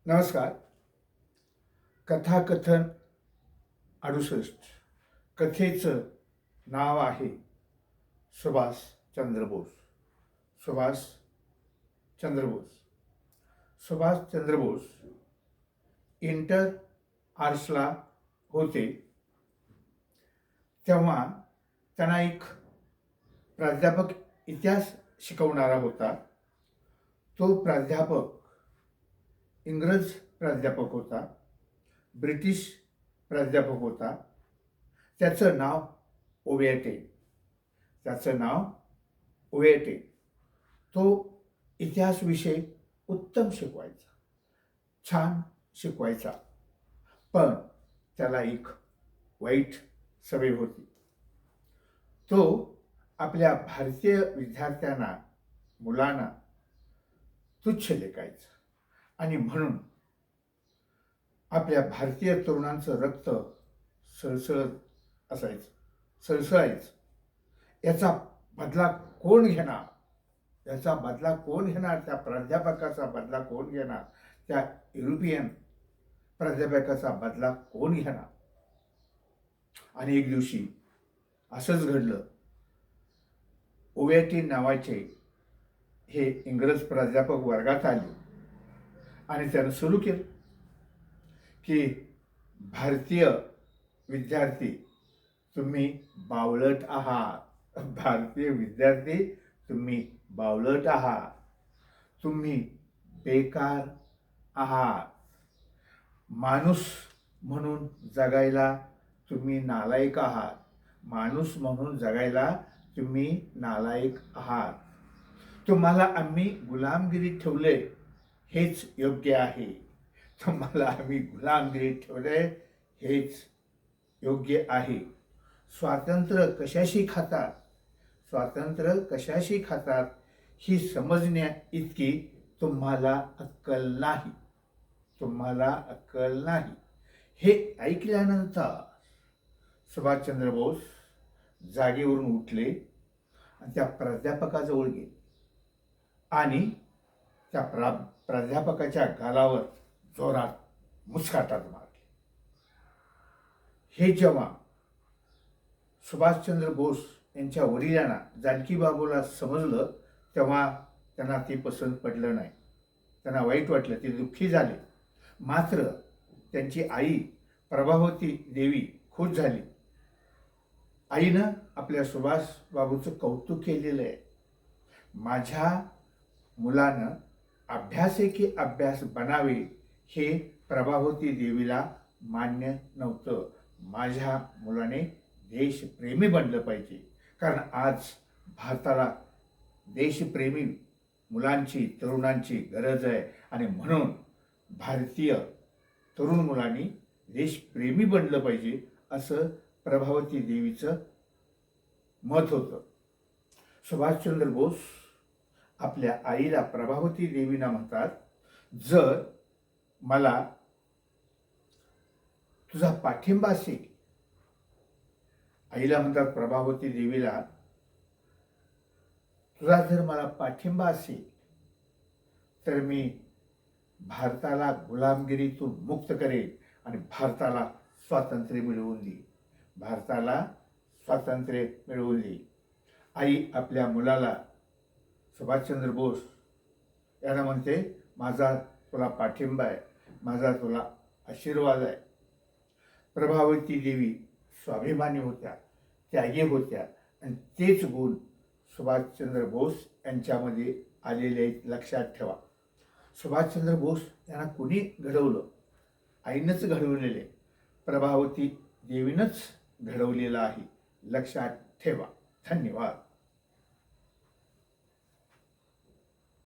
नमस्कार. कथाकथन 68. कथेचं नाव आहे सुभाषचंद्र बोस. सुभाषचंद्र बोस. सुभाषचंद्र बोस इंटर आर्ट्सला होते तेव्हा त्यांना एक प्राध्यापक इतिहास शिकवणारा होता. तो प्राध्यापक इंग्रज प्राध्यापक होता, ब्रिटिश प्राध्यापक होता. त्याचं नाव ओवेटे. तो इतिहास विषय उत्तम शिकवायचा, छान शिकवायचा. पण त्याला एक वाईट सवय होती. तो आपल्या भारतीय विद्यार्थ्यांना, मुलांना तुच्छ लेखायचा आणि म्हणून आपल्या भारतीय तरुणांचं रक्त सळसळायचं. याचा बदला कोण घेणार? त्या प्राध्यापकाचा बदला कोण घेणार? त्या युरोपियन प्राध्यापकाचा बदला कोण घेणार? आणि एक दिवशी असंच घडलं. ओवेटी नावाचे हे इंग्रज प्राध्यापक वर्गात आले आणि त्यानं सुरू केलं की भारतीय विद्यार्थी तुम्ही बावळट आहात. भारतीय विद्यार्थी तुम्ही बावळट आहात. तुम्ही बेकार आहात. माणूस म्हणून जगायला तुम्ही नालायक आहात. तुम्हाला आम्ही गुलामगिरीत ठेवले हेच योग्य आहे. स्वातंत्र्य कशाशी खातात ही समजण्या इतकी तुम्हाला अक्कल नाही. हे ऐकल्यानंतर सुभाषचंद्र बोस जागेवरून उठले आणि त्या प्राध्यापकाजवळ गेले आणि त्या प्राध्यापकाच्या गालावर जोरात मुस्काटात मारले. हे जेव्हा सुभाषचंद्र बोस यांच्या वडिलांना, जानकी बाबूला समजलं तेव्हा त्यांना ते पसंत पडलं नाही. त्यांना वाईट वाटलं, ते दुःखी झाले. मात्र त्यांची आई प्रभावती देवी खुश झाली. आईनं आपल्या सुभाष बाबूचं कौतुक केलेलं आहे. माझ्या मुलानं अभ्यासेकी अभ्यास बनावे हे प्रभावती देवीला मान्य नव्हतं. माझ्या मुलाने देशप्रेमी बनलं पाहिजे, कारण आज भारताला देशप्रेमी मुलांची, तरुणांची गरज आहे. आणि म्हणून भारतीय तरुण मुलांनी देशप्रेमी बनलं पाहिजे असं प्रभावती देवीचं मत होतं. सुभाषचंद्र बोस आपल्या आईला प्रभावती देवीना म्हणतात, जर मला तुझा पाठिंबा असेल. आईला म्हणतात प्रभावती देवीला, तुझा जर मला पाठिंबा असेल तर मी भारताला गुलामगिरीतून मुक्त करेन आणि भारताला स्वातंत्र्य मिळवून देईल. आई आपल्या मुलाला, सुभाषचंद्र बोस यांना म्हणते, माझा तुला पाठिंबा आहे, माझा तुला आशीर्वाद आहे. प्रभावती देवी स्वाभिमानी होत्या, त्यागी होत्या आणि तेच गुण सुभाषचंद्र बोस यांच्यामध्ये आलेले आहेत. लक्षात ठेवा, सुभाषचंद्र बोस यांना कुणी घडवलं? आईनंच घडवलेले, प्रभावती देवीनंच घडवलेलं आहे. लक्षात ठेवा. धन्यवाद.